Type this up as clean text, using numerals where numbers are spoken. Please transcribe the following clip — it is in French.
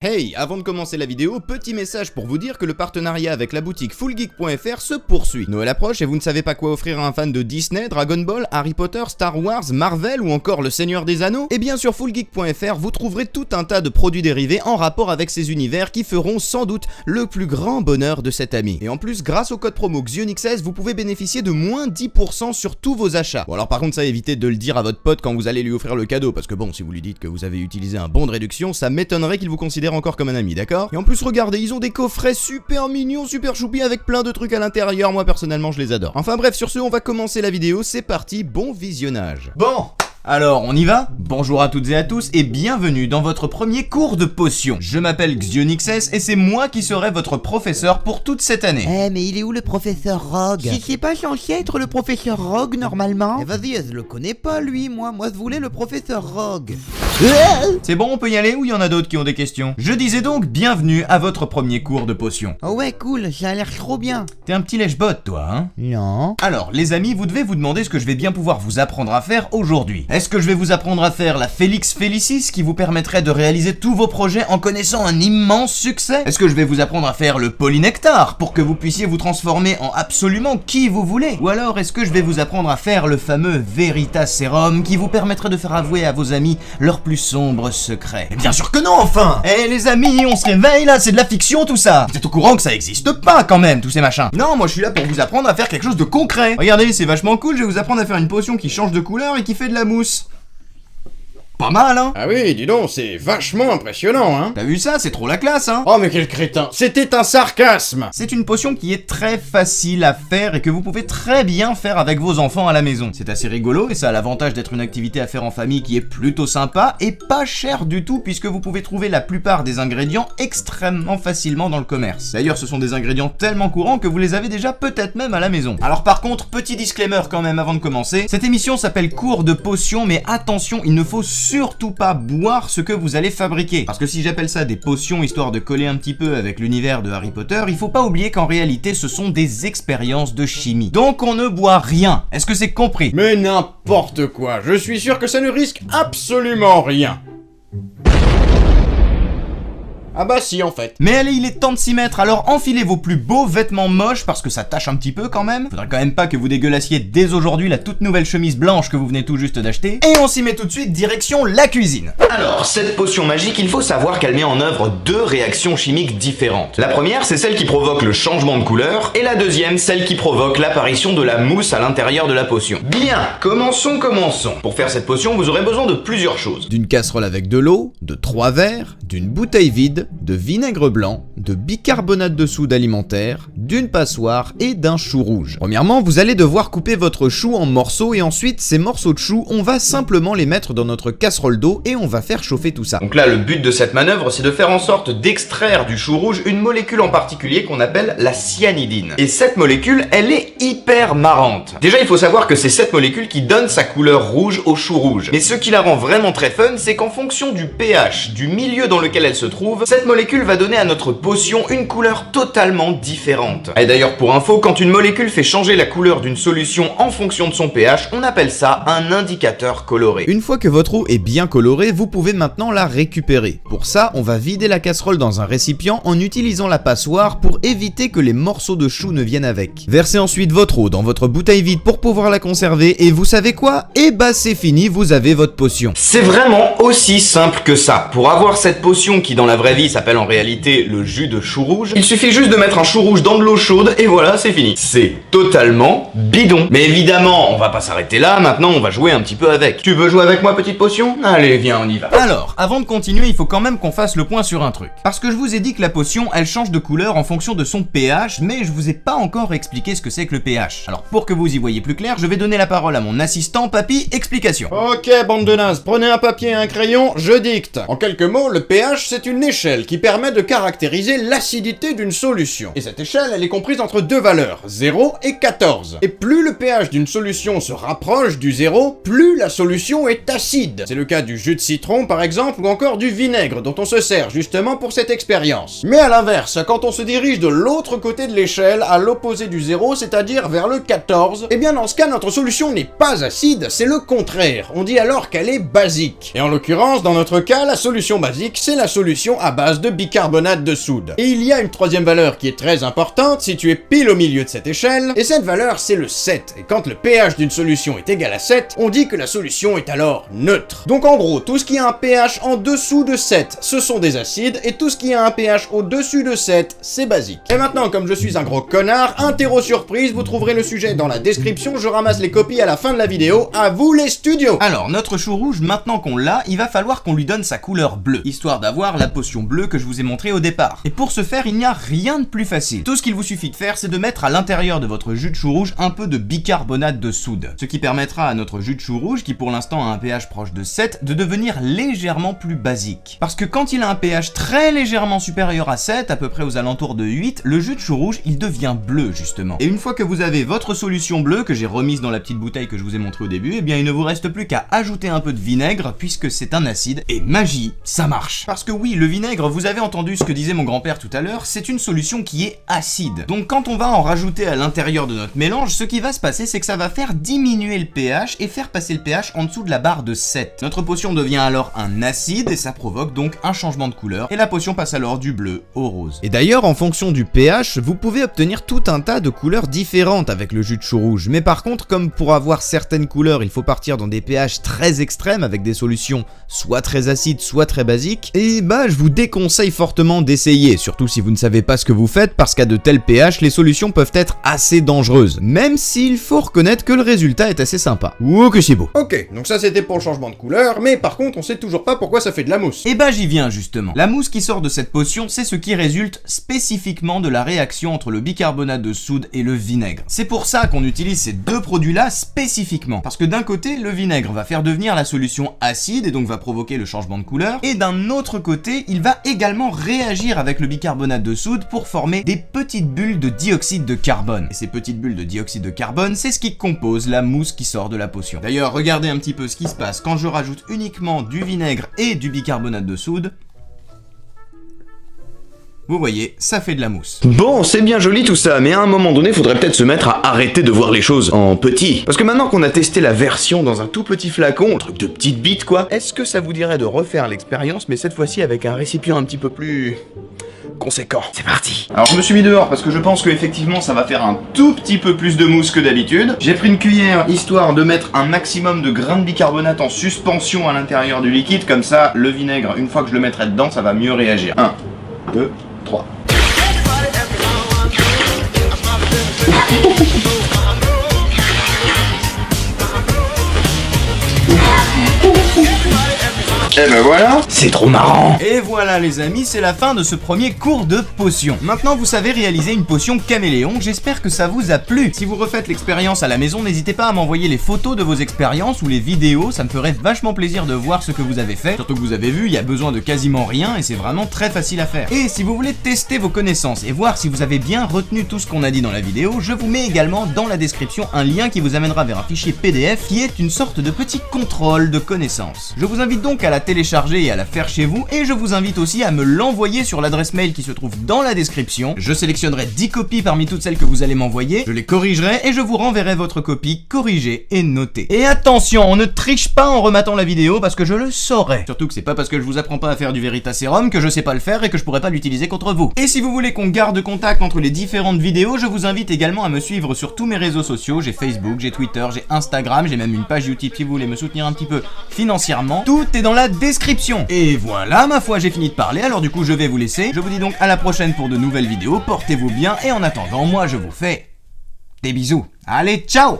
Hey, avant de commencer la vidéo, petit message pour vous dire que le partenariat avec la boutique fullgeek.fr se poursuit. Noël approche et vous ne savez pas quoi offrir à un fan de Disney, Dragon Ball, Harry Potter, Star Wars, Marvel ou encore le Seigneur des Anneaux? Et bien sur fullgeek.fr, vous trouverez tout un tas de produits dérivés en rapport avec ces univers qui feront sans doute le plus grand bonheur de cet ami. Et en plus, grâce au code promo XIONIX16, vous pouvez bénéficier de moins 10% sur tous vos achats. Bon alors par contre ça, évitez de le dire à votre pote quand vous allez lui offrir le cadeau, parce que bon, si vous lui dites que vous avez utilisé un bon de réduction, ça m'étonnerait qu'il vous considère encore comme un ami, d'accord? Et en plus regardez, ils ont des coffrets super mignons, super choupis avec plein de trucs à l'intérieur, moi personnellement je les adore. Enfin bref, sur ce on va commencer la vidéo, c'est parti, bon visionnage. Bon, alors on y va? Bonjour à toutes et à tous et bienvenue dans votre premier cours de potions. Je m'appelle XIONIX16 et c'est moi qui serai votre professeur pour toute cette année. Eh mais il est où le professeur Rogue? Si c'est pas censé être le professeur Rogue normalement? Eh vas-y, je le connais pas lui, moi je voulais le professeur Rogue. C'est bon, on peut y aller ou il y en a d'autres qui ont des questions? Je disais donc bienvenue à votre premier cours de potions. Oh ouais cool, ça a l'air trop bien. T'es un petit lèche-bot toi, hein? Non. Alors les amis, vous devez vous demander ce que je vais bien pouvoir vous apprendre à faire aujourd'hui. Est-ce que je vais vous apprendre à faire la Felix Felicis qui vous permettrait de réaliser tous vos projets en connaissant un immense succès? Est-ce que je vais vous apprendre à faire le Polynectar pour que vous puissiez vous transformer en absolument qui vous voulez? Ou alors est-ce que je vais vous apprendre à faire le fameux Veritas Serum qui vous permettrait de faire avouer à vos amis leurs plus sombres secrets? Mais bien sûr que non enfin! Eh les amis, on se réveille là, c'est de la fiction tout ça! Vous êtes au courant que ça existe pas quand même, tous ces machins? Non, moi je suis là pour vous apprendre à faire quelque chose de concret. Regardez, c'est vachement cool, je vais vous apprendre à faire une potion qui change de couleur et qui fait de la mousse. Pas mal, hein? Ah oui, dis donc, c'est vachement impressionnant, hein? T'as vu ça? C'est trop la classe, hein? Oh mais quel crétin! C'était un sarcasme! C'est une potion qui est très facile à faire et que vous pouvez très bien faire avec vos enfants à la maison. C'est assez rigolo et ça a l'avantage d'être une activité à faire en famille qui est plutôt sympa et pas cher du tout puisque vous pouvez trouver la plupart des ingrédients extrêmement facilement dans le commerce. D'ailleurs, ce sont des ingrédients tellement courants que vous les avez déjà peut-être même à la maison. Alors par contre, petit disclaimer quand même avant de commencer, cette émission s'appelle cours de potions, mais attention, il ne faut surtout pas boire ce que vous allez fabriquer. Parce que si j'appelle ça des potions histoire de coller un petit peu avec l'univers de Harry Potter, il faut pas oublier qu'en réalité ce sont des expériences de chimie. Donc on ne boit rien. Est-ce que c'est compris? Mais n'importe quoi, je suis sûr que ça ne risque absolument rien. Ah bah si en fait. Mais allez, il est temps de s'y mettre, alors enfilez vos plus beaux vêtements moches parce que ça tâche un petit peu quand même. Faudrait quand même pas que vous dégueulassiez dès aujourd'hui la toute nouvelle chemise blanche que vous venez tout juste d'acheter. Et on s'y met tout de suite direction la cuisine. Alors, cette potion magique, il faut savoir qu'elle met en œuvre deux réactions chimiques différentes. La première, c'est celle qui provoque le changement de couleur, et la deuxième, celle qui provoque l'apparition de la mousse à l'intérieur de la potion. Bien, commençons. Pour faire cette potion, vous aurez besoin de plusieurs choses. D'une casserole avec de l'eau, de 3 verres, d'une bouteille vide, de vinaigre blanc, de bicarbonate de soude alimentaire, d'une passoire et d'un chou rouge. Premièrement, vous allez devoir couper votre chou en morceaux et ensuite ces morceaux de chou, on va simplement les mettre dans notre casserole d'eau et on va faire chauffer tout ça. Donc là, le but de cette manœuvre, c'est de faire en sorte d'extraire du chou rouge une molécule en particulier qu'on appelle la cyanidine. Et cette molécule, elle est hyper marrante. Déjà, il faut savoir que c'est cette molécule qui donne sa couleur rouge au chou rouge. Mais ce qui la rend vraiment très fun, c'est qu'en fonction du pH, du milieu dans lequel elle se trouve, cette molécule va donner à notre potion une couleur totalement différente. Et d'ailleurs pour info, quand une molécule fait changer la couleur d'une solution en fonction de son pH, on appelle ça un indicateur coloré. Une fois que votre eau est bien colorée, vous pouvez maintenant la récupérer. Pour ça, on va vider la casserole dans un récipient en utilisant la passoire pour éviter que les morceaux de chou ne viennent avec. Versez ensuite votre eau dans votre bouteille vide pour pouvoir la conserver et vous savez quoi? Eh bah c'est fini, vous avez votre potion. C'est vraiment aussi simple que ça. Pour avoir cette potion qui dans la vraie vie s'appelle en réalité le jus de chou rouge, il suffit juste de mettre un chou rouge dans de l'eau chaude et voilà, c'est fini. C'est totalement bidon. Mais évidemment, on va pas s'arrêter là, maintenant on va jouer un petit peu avec. Tu veux jouer avec moi, petite potion? Allez, viens, on y va. Alors, avant de continuer, il faut quand même qu'on fasse le point sur un truc. Parce que je vous ai dit que la potion, elle change de couleur en fonction de son pH, mais je vous ai pas encore expliqué ce que c'est que le pH. Alors pour que vous y voyez plus clair, je vais donner la parole à mon assistant, Papy, explication. Ok, bande de nazes, prenez un papier et un crayon, je dicte. En quelques mots, le pH, c'est une échelle qui permet de caractériser analyser l'acidité d'une solution. Et cette échelle, elle est comprise entre deux valeurs, 0 et 14. Et plus le pH d'une solution se rapproche du 0, plus la solution est acide. C'est le cas du jus de citron par exemple, ou encore du vinaigre dont on se sert justement pour cette expérience. Mais à l'inverse, quand on se dirige de l'autre côté de l'échelle, à l'opposé du 0, c'est-à-dire vers le 14, eh bien dans ce cas, notre solution n'est pas acide, c'est le contraire. On dit alors qu'elle est basique. Et en l'occurrence, dans notre cas, la solution basique, c'est la solution à base de bicarbonate de soude. Et il y a une troisième valeur qui est très importante, située pile au milieu de cette échelle, et cette valeur, c'est le 7. Et quand le pH d'une solution est égal à 7, on dit que la solution est alors neutre. Donc en gros, tout ce qui a un pH en dessous de 7, ce sont des acides, et tout ce qui a un pH au-dessus de 7, c'est basique. Et maintenant, comme je suis un gros connard, interro surprise, vous trouverez le sujet dans la description, je ramasse les copies à la fin de la vidéo, à vous les studios. Alors, notre chou rouge, maintenant qu'on l'a, il va falloir qu'on lui donne sa couleur bleue, histoire d'avoir la potion bleue que je vous ai montrée au départ. Et pour ce faire, il n'y a rien de plus facile. Tout ce qu'il vous suffit de faire, c'est de mettre à l'intérieur de votre jus de chou rouge un peu de bicarbonate de soude, ce qui permettra à notre jus de chou rouge, qui pour l'instant a un pH proche de 7, de devenir légèrement plus basique. Parce que quand il a un pH très légèrement supérieur à 7, à peu près aux alentours de 8, le jus de chou rouge, il devient bleu justement. Et une fois que vous avez votre solution bleue, que j'ai remise dans la petite bouteille que je vous ai montrée au début, eh bien il ne vous reste plus qu'à ajouter un peu de vinaigre, puisque c'est un acide, et magie, ça marche. Parce que oui, le vinaigre, vous avez entendu ce que disait mon grand-père tout à l'heure, c'est une solution qui est acide. Donc quand on va en rajouter à l'intérieur de notre mélange, ce qui va se passer, c'est que ça va faire diminuer le pH et faire passer le pH en dessous de la barre de 7. Notre potion devient alors un acide, et ça provoque donc un changement de couleur, et la potion passe alors du bleu au rose. Et d'ailleurs, en fonction du pH, vous pouvez obtenir tout un tas de couleurs différentes avec le jus de chou rouge. Mais par contre, comme pour avoir certaines couleurs, il faut partir dans des pH très extrêmes avec des solutions soit très acides, soit très basiques, et bah je vous déconseille fortement d'essayer, surtout si vous ne savez pas ce que vous faites, parce qu'à de tels pH, les solutions peuvent être assez dangereuses, même s'il faut reconnaître que le résultat est assez sympa. Ouh que c'est beau. Ok, donc ça c'était pour le changement de couleur, mais par contre on sait toujours pas pourquoi ça fait de la mousse. Et bah j'y viens justement. La mousse qui sort de cette potion, c'est ce qui résulte spécifiquement de la réaction entre le bicarbonate de soude et le vinaigre. C'est pour ça qu'on utilise ces deux produits-là spécifiquement, parce que d'un côté, le vinaigre va faire devenir la solution acide et donc va provoquer le changement de couleur, et d'un autre côté, il va également réagir avec le bicarbonate de soude pour former des petites bulles de dioxyde de carbone. Et ces petites bulles de dioxyde de carbone, c'est ce qui compose la mousse qui sort de la potion. D'ailleurs, regardez un petit peu ce qui se passe quand je rajoute uniquement du vinaigre et du bicarbonate de soude. Vous voyez, ça fait de la mousse. Bon, c'est bien joli tout ça, mais à un moment donné, faudrait peut-être se mettre à arrêter de voir les choses en petit. Parce que maintenant qu'on a testé la version dans un tout petit flacon, un truc de petite bite quoi, est-ce que ça vous dirait de refaire l'expérience, mais cette fois-ci avec un récipient un petit peu plus conséquent? C'est parti. Alors je me suis mis dehors parce que je pense que effectivement ça va faire un tout petit peu plus de mousse que d'habitude. J'ai pris une cuillère histoire de mettre un maximum de grains de bicarbonate en suspension à l'intérieur du liquide, comme ça le vinaigre, une fois que je le mettrai dedans, ça va mieux réagir. 1, 2, 3. Et ben voilà, c'est trop marrant. Et voilà les amis, c'est la fin de ce premier cours de potion. Maintenant vous savez réaliser une potion caméléon, j'espère que ça vous a plu. Si vous refaites l'expérience à la maison, n'hésitez pas à m'envoyer les photos de vos expériences ou les vidéos, ça me ferait vachement plaisir de voir ce que vous avez fait. Surtout que vous avez vu, il y a besoin de quasiment rien et c'est vraiment très facile à faire. Et si vous voulez tester vos connaissances et voir si vous avez bien retenu tout ce qu'on a dit dans la vidéo, je vous mets également dans la description un lien qui vous amènera vers un fichier PDF qui est une sorte de petit contrôle de connaissances. Je vous invite donc à la télécharger et à la faire chez vous, et je vous invite aussi à me l'envoyer sur l'adresse mail qui se trouve dans la description. Je sélectionnerai 10 copies parmi toutes celles que vous allez m'envoyer, je les corrigerai et je vous renverrai votre copie corrigée et notée. Et attention, on ne triche pas en rematant la vidéo parce que je le saurai. Surtout que c'est pas parce que je vous apprends pas à faire du Veritaserum que je sais pas le faire et que je pourrais pas l'utiliser contre vous. Et si vous voulez qu'on garde contact entre les différentes vidéos, je vous invite également à me suivre sur tous mes réseaux sociaux. J'ai Facebook, j'ai Twitter, j'ai Instagram, j'ai même une page YouTube si vous voulez me soutenir un petit peu financièrement. Tout est dans la description. Et voilà, ma foi, j'ai fini de parler, alors du coup je vais vous laisser. Je vous dis donc à la prochaine pour de nouvelles vidéos, portez-vous bien, et en attendant, moi je vous fais des bisous. Allez, ciao!